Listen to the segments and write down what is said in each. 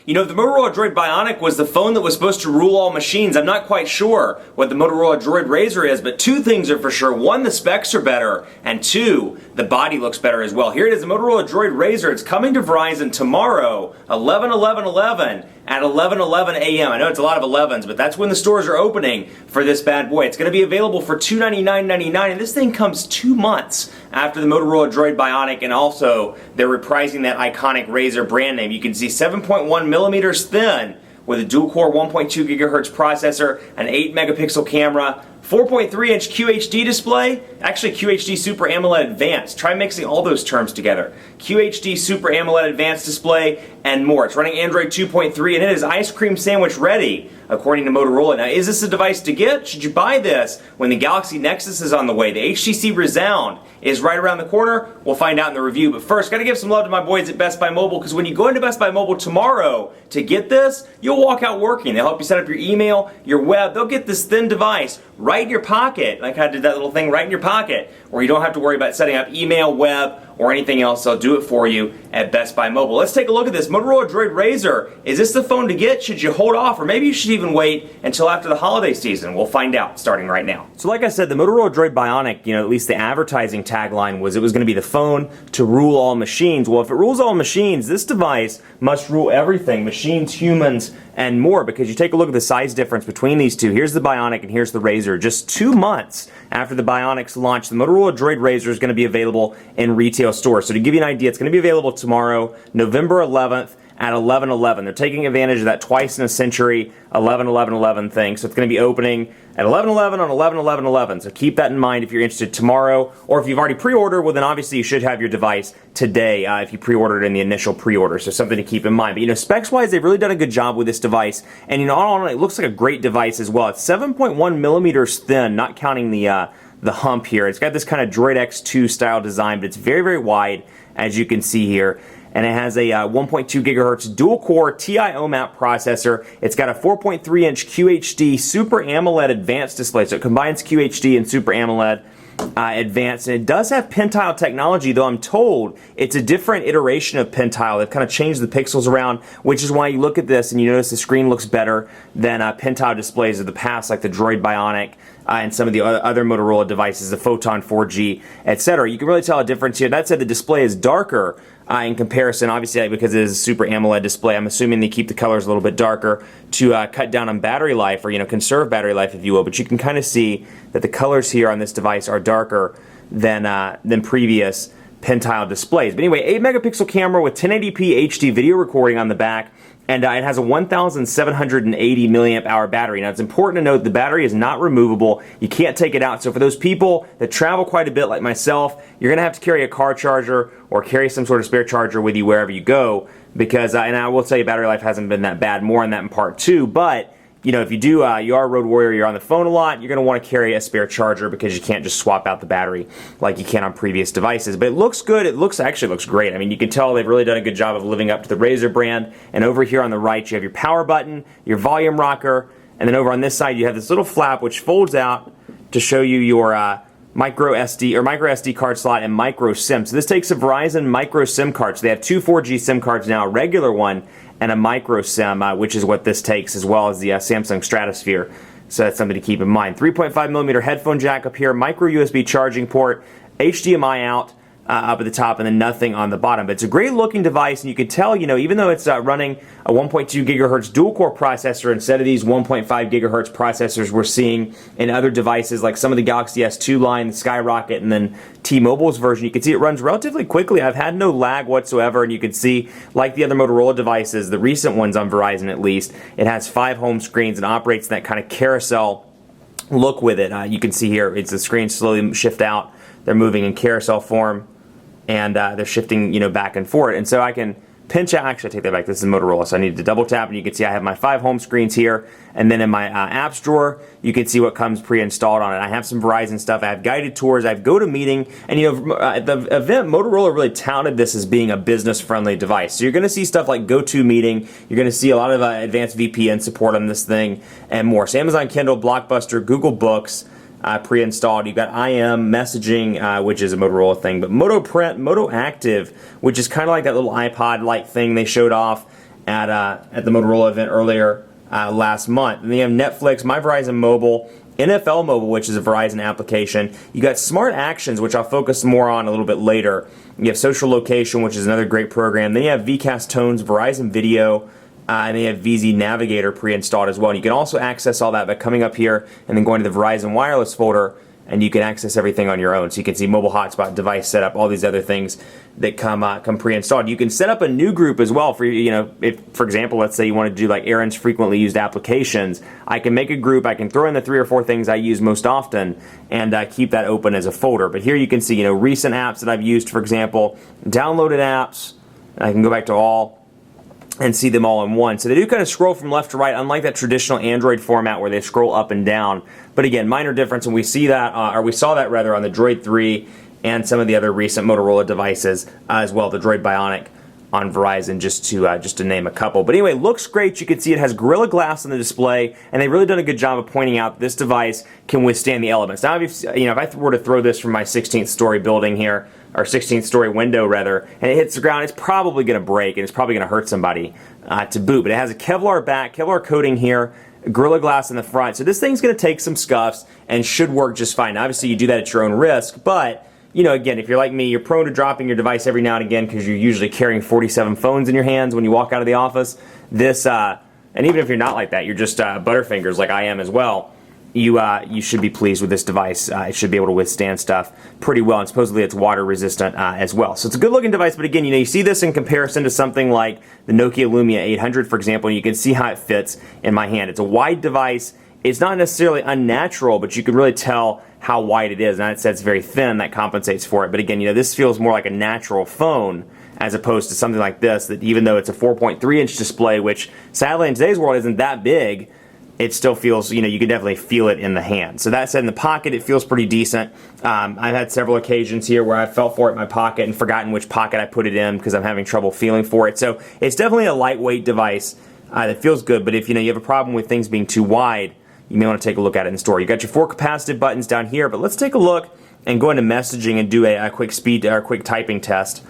You know, the Motorola DROID BIONIC was the phone that was supposed to rule all machines. I'm not quite sure what the Motorola DROID RAZR is, but two things are for sure. One, the specs are better, and two, the body looks better as well. Here it is, the Motorola DROID RAZR. It's coming to Verizon tomorrow, 11/11/11 at 11:11 a.m. I know it's a lot of 11s, but that's when the stores are opening for this bad boy. It's going to be available for $299.99, and this thing comes 2 months after the Motorola DROID BIONIC, and also they're reprising that iconic RAZR brand name. You can see 7.1 millimeters thin with a dual-core 1.2 gigahertz processor, an 8-megapixel camera, 4.3-inch QHD display, actually QHD Super AMOLED Advanced. Try mixing all those terms together. QHD Super AMOLED Advanced display and more. It's running Android 2.3 and it is ice cream sandwich ready, according to Motorola. Now, is this a device to get? Should you buy this when the Galaxy Nexus is on the way? The HTC Rezound is right around the corner. We'll find out in the review. But first, got to give some love to my boys at Best Buy Mobile, because when you go into Best Buy Mobile tomorrow to get this, you'll walk out working. They'll help you set up your email, your web. They'll get this thin device right in your pocket, like I did that little thing right in your pocket, where you don't have to worry about setting up email, web, or anything else. They'll do it for you at Best Buy Mobile. Let's take a look at this Motorola DROID RAZR. Is this the phone to get? Should you hold off? Or maybe you should even wait until after the holiday season. We'll find out starting right now. So like I said, the Motorola DROID BIONIC, at least the advertising tagline was it was going to be the phone to rule all machines. Well, if it rules all machines, this device must rule everything, machines, humans, and more, because you take a look at the size difference between these two. Here's the BIONIC and here's the RAZR. Just 2 months after the BIONIC's launch, the Motorola DROID RAZR is going to be available in retail stores. So to give you an idea, it's going to be available tomorrow, November 11th at 11:11. They're taking advantage of that twice in a century 11/11/11 thing. So it's going to be opening at 11:11 on 11/11/11. So keep that in mind if you're interested tomorrow, or if you've already pre-ordered, well then obviously you should have your device today if you pre-ordered in the initial pre-order. So something to keep in mind. But specs-wise, they've really done a good job with this device, and all in all, it looks like a great device as well. It's 7.1 millimeters thin, not counting the hump here. It's got this kind of Droid X2 style design, but it's very, very wide, as you can see here. And it has a 1.2 gigahertz dual-core TI OMAP processor. It's got a 4.3-inch QHD Super AMOLED Advanced display, so it combines QHD and Super AMOLED Advanced. And it does have Pentile technology, though I'm told it's a different iteration of Pentile. They've kind of changed the pixels around, which is why you look at this and you notice the screen looks better than Pentile displays of the past, like the DROID BIONIC and some of the other Motorola devices, the Photon 4G, etc. You can really tell a difference here. That said, the display is darker in comparison, obviously, because it is a Super AMOLED display. I'm assuming they keep the colors a little bit darker to cut down on battery life, or conserve battery life, if you will. But you can kind of see that the colors here on this device are darker than previous Pentile displays. But anyway, 8-megapixel camera with 1080p HD video recording on the back. And it has a 1,780 milliamp hour battery. Now, it's important to note the battery is not removable. You can't take it out. So for those people that travel quite a bit like myself, you're going to have to carry a car charger or carry some sort of spare charger with you wherever you go, because, and I will tell you, battery life hasn't been that bad. More on that in part 2. But if you do, you are a road warrior, you're on the phone a lot, you're going to want to carry a spare charger, because you can't just swap out the battery like you can on previous devices. But it looks good. It actually looks great. I mean, you can tell they've really done a good job of living up to the RAZR brand. And over here on the right, you have your power button, your volume rocker, and then over on this side, you have this little flap which folds out to show you your micro SD card slot and micro SIM. So this takes a Verizon micro SIM card. So they have 2 4G SIM cards now, a regular one and a micro SIM, which is what this takes, as well as the Samsung Stratosphere. So that's something to keep in mind. 3.5 millimeter headphone jack up here, micro USB charging port, HDMI out up at the top, and then nothing on the bottom. But it's a great looking device, and you can tell, even though it's running a 1.2 gigahertz dual-core processor instead of these 1.5 gigahertz processors we're seeing in other devices like some of the Galaxy S2 line, the Skyrocket, and then T-Mobile's version, you can see it runs relatively quickly. I've had no lag whatsoever, and you can see, like the other Motorola devices, the recent ones on Verizon at least, it has 5 home screens and operates in that kind of carousel look with it. You can see here, it's the screens slowly shift out. They're moving in carousel form, and they're shifting, back and forth. And so I can pinch out, actually I take that back, this is Motorola, so I need to double tap, and you can see I have my 5 home screens here, and then in my apps drawer, you can see what comes pre-installed on it. I have some Verizon stuff, I have guided tours, I have GoToMeeting, and at the event, Motorola really touted this as being a business-friendly device. So you're going to see stuff like GoToMeeting, you're going to see a lot of advanced VPN support on this thing, and more. So Amazon Kindle, Blockbuster, Google Books, pre-installed. You've got IM messaging, which is a Motorola thing, but Moto Print, Moto Active, which is kind of like that little iPod-like thing they showed off, at the Motorola event earlier last month. And then you have Netflix, My Verizon Mobile, NFL Mobile, which is a Verizon application. You got Smart Actions, which I'll focus more on a little bit later. You have Social Location, which is another great program. Then you have VCast Tones, Verizon Video, and they have VZ Navigator pre-installed as well. And you can also access all that by coming up here and then going to the Verizon Wireless folder, and you can access everything on your own. So you can see mobile hotspot, device setup, all these other things that come pre-installed. You can set up a new group as well for, if, for example, let's say you want to do like Aaron's frequently used applications. I can make a group, I can throw in the 3 or 4 things I use most often, and keep that open as a folder. But here you can see, recent apps that I've used, for example, downloaded apps. I can go back to all and see them all in one. So they do kind of scroll from left to right, unlike that traditional Android format where they scroll up and down. But again, minor difference, and we see that, or we saw that rather, on the Droid 3 and some of the other recent Motorola devices as well, the Droid Bionic on Verizon, just to name a couple. But anyway, looks great. You can see it has Gorilla Glass on the display, and they've really done a good job of pointing out this device can withstand the elements. Now, if I were to throw this from my 16th story building here, or 16th story window rather, and it hits the ground, it's probably going to break, and it's probably going to hurt somebody to boot. But it has a Kevlar back, Kevlar coating here, Gorilla Glass in the front. So this thing's going to take some scuffs and should work just fine. Now, obviously, you do that at your own risk, but again, if you're like me, you're prone to dropping your device every now and again because you're usually carrying 47 phones in your hands when you walk out of the office. This, and even if you're not like that, you're just butterfingers like I am as well, you should be pleased with this device. It should be able to withstand stuff pretty well, and supposedly it's water resistant as well. So it's a good looking device, but again, you see this in comparison to something like the Nokia Lumia 800, for example, and you can see how it fits in my hand. It's a wide device. It's not necessarily unnatural, but you can really tell how wide it is. And it says it's very thin, that compensates for it. But again, this feels more like a natural phone as opposed to something like this, that even though it's a 4.3-inch display, which sadly in today's world isn't that big, it still feels, you can definitely feel it in the hand. So that said, in the pocket, it feels pretty decent. I've had several occasions here where I felt for it in my pocket and forgotten which pocket I put it in because I'm having trouble feeling for it. So it's definitely a lightweight device that feels good, but if you have a problem with things being too wide, you may want to take a look at it in store. You got your 4 capacitive buttons down here, but let's take a look and go into messaging and do a quick speed or quick typing test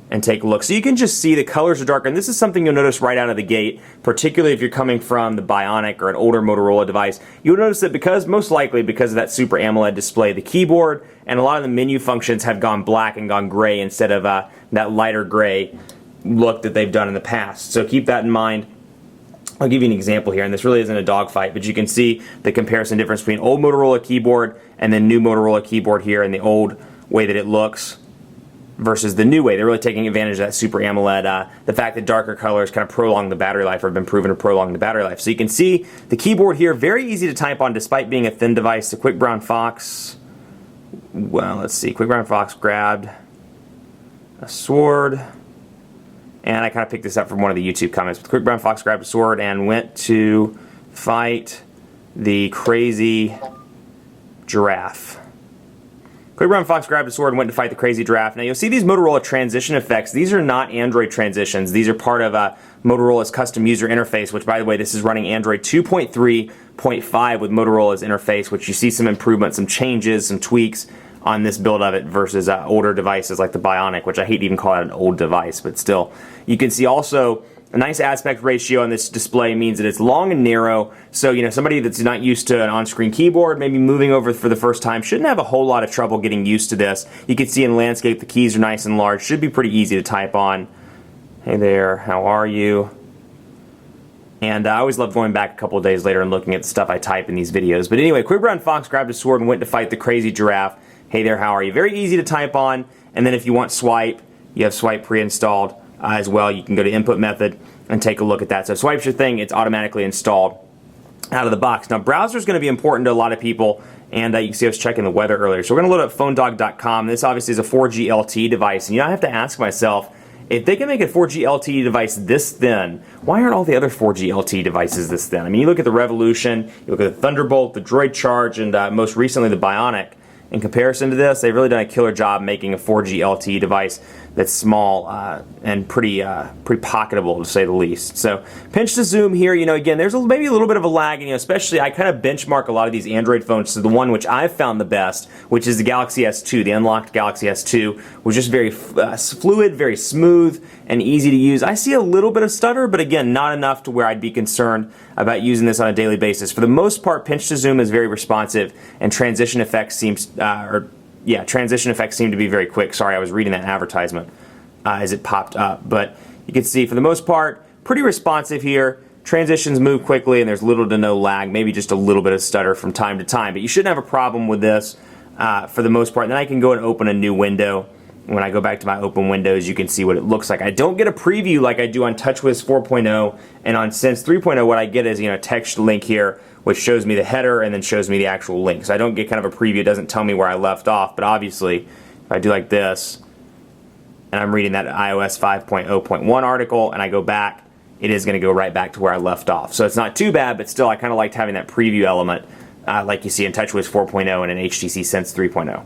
and take a look. So you can just see the colors are darker, and this is something you'll notice right out of the gate, particularly if you're coming from the Bionic or an older Motorola device. You'll notice that most likely because of that Super AMOLED display, the keyboard and a lot of the menu functions have gone black and gone gray instead of that lighter gray look that they've done in the past. So keep that in mind. I'll give you an example here, and this really isn't a dogfight, but you can see the comparison difference between old Motorola keyboard and the new Motorola keyboard here, and the old way that it looks versus the new way. They're really taking advantage of that Super AMOLED. The fact that darker colors kind of prolong the battery life, or have been proven to prolong the battery life. So you can see the keyboard here, very easy to type on despite being a thin device. The Quick Brown Fox, well, let's see, Quick Brown Fox grabbed a sword. And I kind of picked this up from one of the YouTube comments. But Quick Brown Fox grabbed a sword and went to fight the crazy giraffe. Quick Brown Fox grabbed a sword and went to fight the crazy giraffe. Now you'll see these Motorola transition effects. These are not Android transitions. These are part of Motorola's custom user interface, which, by the way, this is running Android 2.3.5 with Motorola's interface, which you see some improvements, some changes, some tweaks on this build of it versus older devices like the Bionic, which I hate to even call it an old device, but still. You can see also a nice aspect ratio on this display means that it's long and narrow, so somebody that's not used to an on-screen keyboard, maybe moving over for the first time, shouldn't have a whole lot of trouble getting used to this. You can see in landscape the keys are nice and large, should be pretty easy to type on. Hey there, how are you? And I always love going back a couple of days later and looking at the stuff I type in these videos. But anyway, Quick Brown Fox grabbed a sword and went to fight the crazy giraffe. Hey there, how are you? Very easy to type on, and then if you want swipe, you have swipe pre-installed as well. You can go to input method and take a look at that. So swipe's your thing, it's automatically installed out of the box. Now browser is going to be important to a lot of people, and you can see I was checking the weather earlier. So we're going to load up phonedog.com. This obviously is a 4G LTE device, and I have to ask myself, if they can make a 4G LTE device this thin, why aren't all the other 4G LTE devices this thin? I mean, you look at the Revolution, you look at the Thunderbolt, the Droid Charge, and most recently the Bionic. In comparison to this, they've really done a killer job making a 4G LTE device that's small and pretty pocketable, to say the least. So pinch to zoom here, you know, again, there's maybe a little bit of a lag, and, you know, especially I kind of benchmark a lot of these Android phones to the one which I've found the best, which is the Galaxy S2, the unlocked Galaxy S2, which is very fluid, very smooth, and easy to use. I see a little bit of stutter, but again, not enough to where I'd be concerned about using this on a daily basis. For the most part, pinch to zoom is very responsive, and transition effects transition effects seem to be very quick. Sorry, I was reading that advertisement as it popped up. But you can see, for the most part, pretty responsive here. Transitions move quickly, and there's little to no lag, maybe just a little bit of stutter from time to time. But you shouldn't have a problem with this for the most part. And then I can go and open a new window. When I go back to my open windows, you can see what it looks like. I don't get a preview like I do on TouchWiz 4.0, and on Sense 3.0, what I get is, you know, a text link here, which shows me the header and then shows me the actual link. So I don't get kind of a preview. It doesn't tell me where I left off, but obviously, if I do like this, and I'm reading that iOS 5.0.1 article, and I go back, it is going to go right back to where I left off. So it's not too bad, but still, I kind of liked having that preview element like you see in TouchWiz 4.0 and in HTC Sense 3.0.